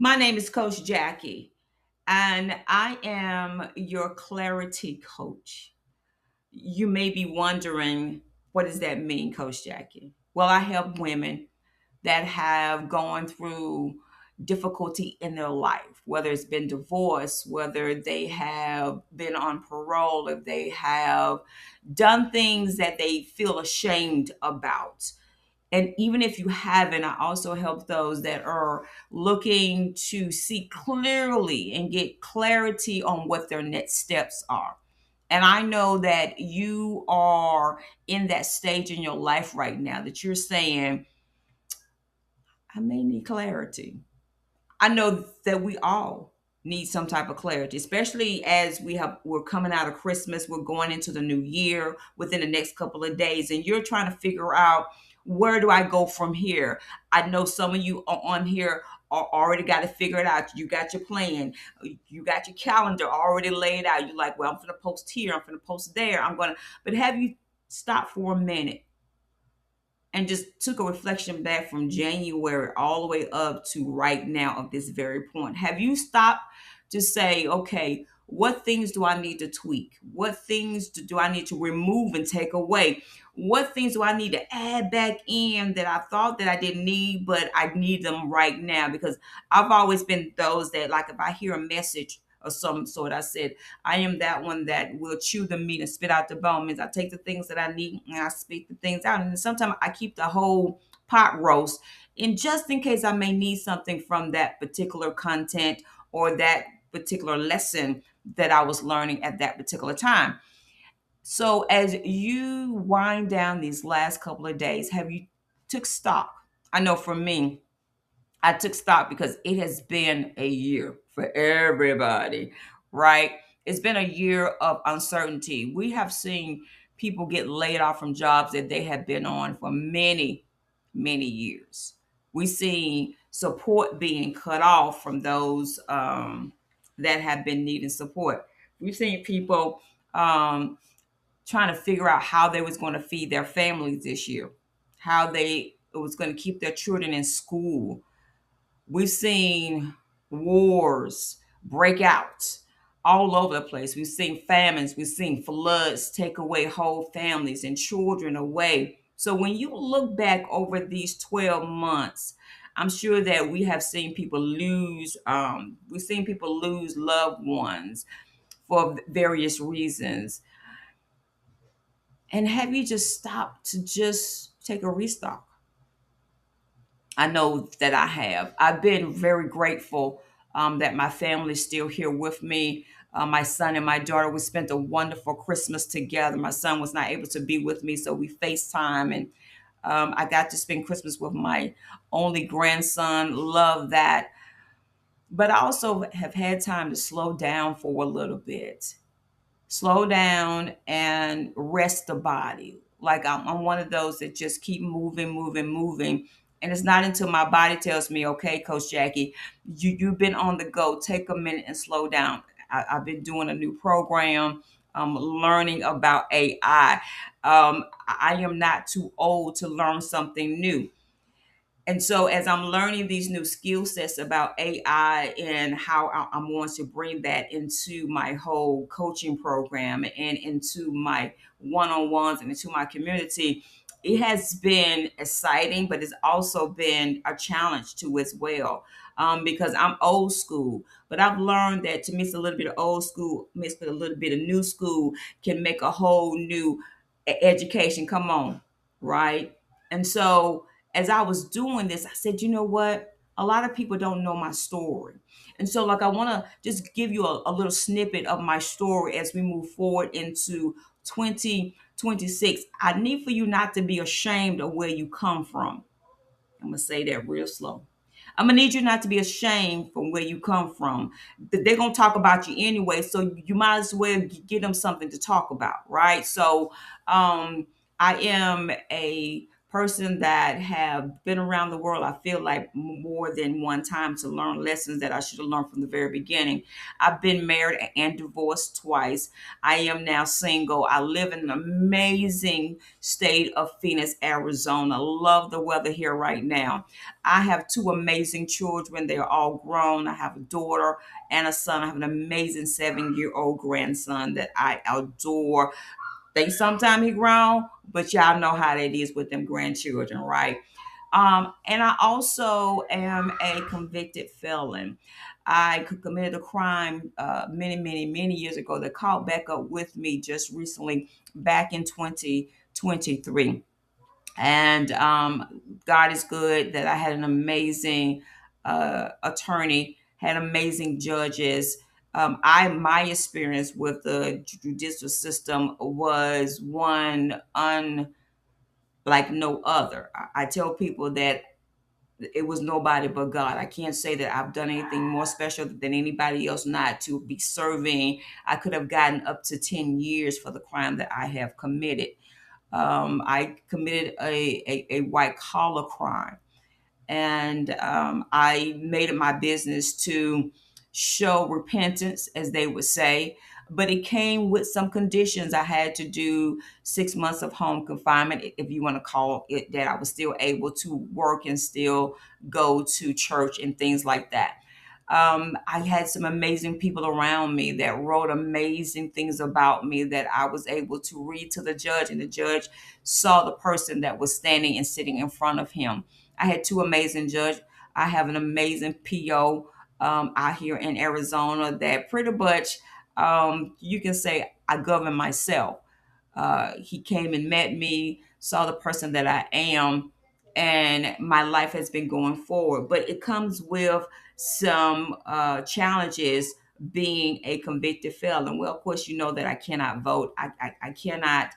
My name is Coach Jackie, and I am your clarity coach. You may be wondering, what does that mean, Coach Jackie? Well, I help women that have gone through difficulty in their life, whether it's been divorce, whether they have been on parole, if they have done things that they feel ashamed about. And even if you haven't, I also help those that are looking to see clearly and get clarity on what their next steps are. And I know that you are in that stage in your life right now that you're saying, I may need clarity. I know that we all need some type of clarity, especially as we're coming out of Christmas, we're going into the new year within the next couple of days, and you're trying to figure out, where do I go from here? I know some of you are on here are already got to figure it out. You got your plan, you got your calendar already laid out. You're like, well, I'm gonna post here, I'm gonna post there, I'm gonna. But have you stopped for a minute and just took a reflection back from January all the way up to right now of this very point? Have you stopped to say, okay, what things do I need to tweak? What things do I need to remove and take away? What things do I need to add back in that I thought that I didn't need, but I need them right now? Because I've always been those that, like, if I hear a message of some sort, I said, I am that one that will chew the meat and spit out the bone. Means I take the things that I need and I spit the things out. And sometimes I keep the whole pot roast, and just in case I may need something from that particular content or that particular lesson that I was learning at that particular time. So as you wind down these last couple of days, have you took stock? I know for me, I took stock because it has been a year for everybody, right? It's been a year of uncertainty. We have seen people get laid off from jobs that they have been on for many, many years. We see support being cut off from those that have been needing support. We've seen people trying to figure out how they was going to feed their families this year, how they was going to keep their children in school. We've seen wars break out all over the place. We've seen famines, we've seen floods take away whole families and children away. So when you look back over these 12 months, I'm sure that we have seen people we've seen people lose loved ones for various reasons. And have you just stopped to just take a restock? I know that I have. I've been very grateful that my family's still here with me. My son and my daughter, we spent a wonderful Christmas together. My son was not able to be with me, so we FaceTime, and I got to spend Christmas with my only grandson. Love that. But I also have had time to slow down for a little bit, slow down and rest the body. Like I'm one of those that just keep moving, moving, moving. And it's not until my body tells me, okay, Coach Jackie, you've been on the go. Take a minute and slow down. I've been doing a new program, learning about AI. I am not too old to learn something new. And so, as I'm learning these new skill sets about AI and how I'm going to bring that into my whole coaching program and into my one on ones and into my community, it has been exciting, but it's also been a challenge too as well. Because I'm old school, but I've learned that to mix a little bit of old school, mix with a little bit of new school, can make a whole new education. Come on, right? And so, as I was doing this, I said, you know what? A lot of people don't know my story. And so, like, I want to just give you a little snippet of my story as we move forward into 2026. I need for you not to be ashamed of where you come from. I'm going to say that real slow. I'm gonna need you not to be ashamed from where you come from. They're gonna talk about you anyway, so you might as well give them something to talk about, right? So, I am a person that have been around the world, I feel like more than one time to learn lessons that I should have learned from the very beginning. I've been married and divorced twice. I am now single. I live in an amazing state of Phoenix, Arizona. Love the weather here right now. I have two amazing children. They're all grown. I have a daughter and a son. I have an amazing 7-year-old grandson that I adore. Think sometime he grown, but y'all know how that is with them grandchildren, right? And I also am a convicted felon. I committed a crime many years ago that caught back up with me just recently, back in 2023. And God is good that I had an amazing attorney, had amazing judges. My experience with the judicial system was one unlike no other. I tell people that it was nobody but God. I can't say that I've done anything more special than anybody else not to be serving. I could have gotten up to 10 years for the crime that I have committed. I committed a white collar crime, and I made it my business to show repentance, as they would say. But it came with some conditions. I had to do 6 months of home confinement, if you want to call it that. I was still able to work and still go to church and things like that. I had some amazing people around me that wrote amazing things about me that I was able to read to the judge, and the judge saw the person that was standing and sitting in front of him. I had two amazing judges. I have an amazing PO out here in Arizona that pretty much you can say I govern myself. He came and met me, saw the person that I am, and my life has been going forward. But it comes with some challenges being a convicted felon. Well, of course, you know that I cannot vote. I cannot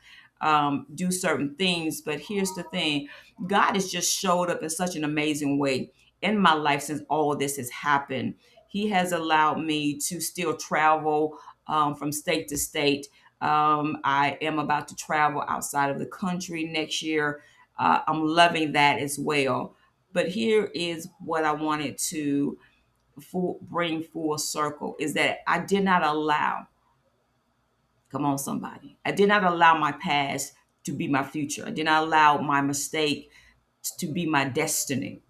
do certain things. But here's the thing: God has just showed up in such an amazing way in my life since all this has happened. He has allowed me to still travel from state to state. I am about to travel outside of the country next year. I'm loving that as well. But here is what I wanted to bring full circle is that I did not allow, come on, somebody, I did not allow my past to be my future. I did not allow my mistake to be my destiny.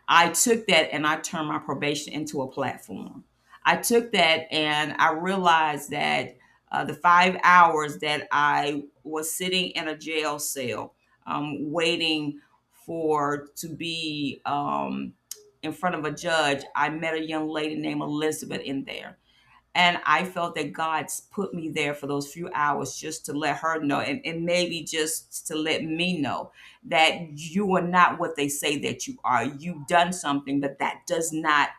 I took that and I turned my probation into a platform. I took that and I realized that the 5 hours that I was sitting in a jail cell, waiting for to be in front of a judge, I met a young lady named Elizabeth in there. And I felt that God's put me there for those few hours just to let her know, and maybe just to let me know that you are not what they say that you are. You've done something, but that does not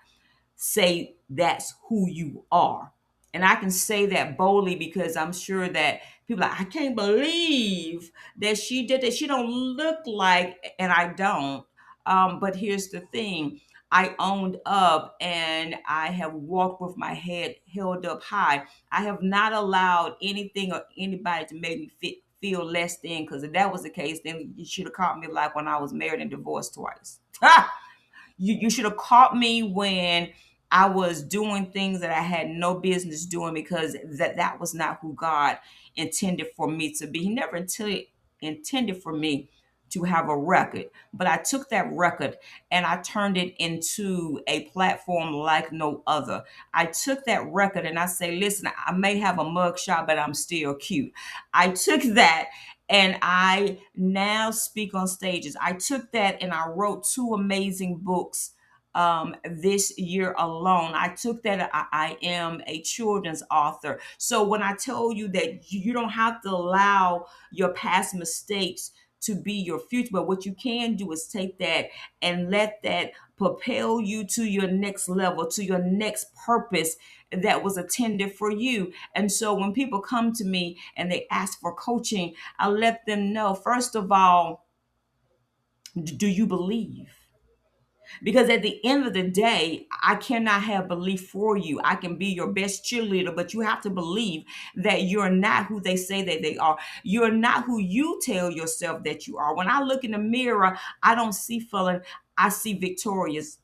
say that's who you are. And I can say that boldly because I'm sure that people are like, I can't believe that she did that. She don't look like, and I don't. But here's the thing. I owned up and I have walked with my head held up high. I have not allowed anything or anybody to make me feel less than, because if that was the case, then you should have caught me like when I was married and divorced twice. You should have caught me when I was doing things that I had no business doing, because that was not who God intended for me to be. He never intended for me to have a record, but I took that record and I turned it into a platform like no other. I took that record and I say, listen, I may have a mug shot, but I'm still cute. I took that and I now speak on stages. I took that and I wrote two amazing books this year alone. I took that. I am a children's author. So when I tell you that you don't have to allow your past mistakes to be your future, but what you can do is take that and let that propel you to your next level, to your next purpose that was intended for you. And so when people come to me and they ask for coaching, I let them know, first of all, do you believe? Because at the end of the day, I cannot have belief for you. I can be your best cheerleader, but you have to believe that you're not who they say that they are. You're not who you tell yourself that you are. When I look in the mirror, I don't see fallen, I see victorious.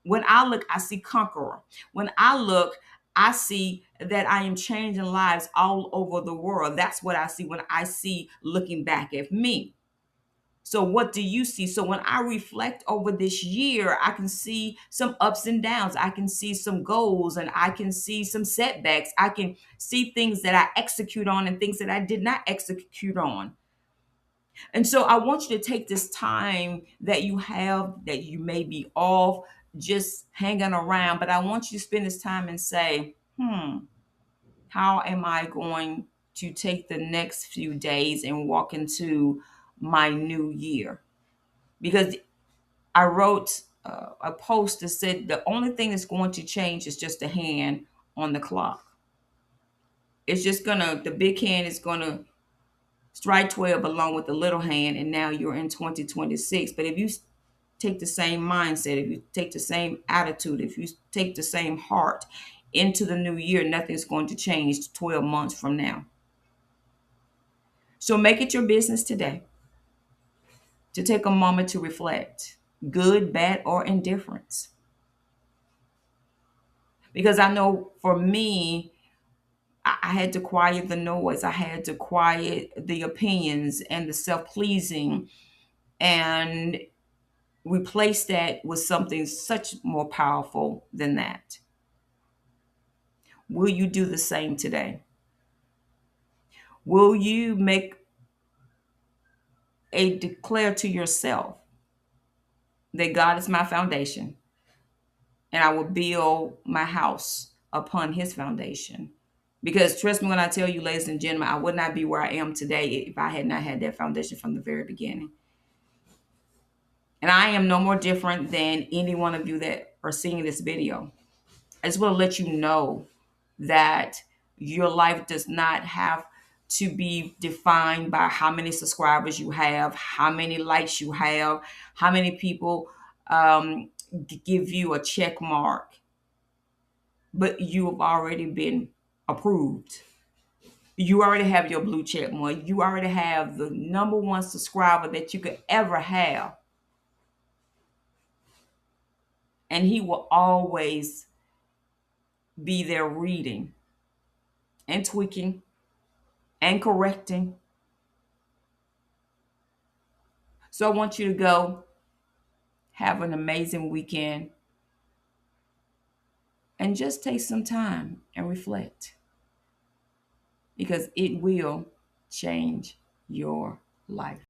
When I look, I see conqueror. When I look, I see that I am changing lives all over the world. That's what I see when I see looking back at me. So, what do you see? So, when I reflect over this year, I can see some ups and downs. I can see some goals and I can see some setbacks. I can see things that I execute on and things that I did not execute on. And so, I want you to take this time that you have, that you may be off, just hanging around, but I want you to spend this time and say, how am I going to take the next few days and walk into my new year? Because I wrote a post that said the only thing that's going to change is just the hand on the clock. It's just gonna, the big hand is gonna strike 12 along with the little hand, and now you're in 2026. But if you take the same mindset, if you take the same attitude, if you take the same heart into the new year, nothing's going to change 12 months from now. So make it your business today to take a moment to reflect, good, bad, or indifference. Because I know for me, I had to quiet the noise. I had to quiet the opinions and the self pleasing and replace that with something such more powerful than that. Will you do the same today? Will you make a declare to yourself that God is my foundation and I will build my house upon his foundation? Because trust me when I tell you, ladies and gentlemen, I would not be where I am today if I had not had that foundation from the very beginning. And I am no more different than any one of you that are seeing this video. I just want to let you know that your life does not have to be defined by how many subscribers you have, how many likes you have, how many people give you a check mark. But you have already been approved. You already have your blue check mark. You already have the number one subscriber that you could ever have. And he will always be there reading and tweaking and correcting. So I want you to go have an amazing weekend and just take some time and reflect because it will change your life.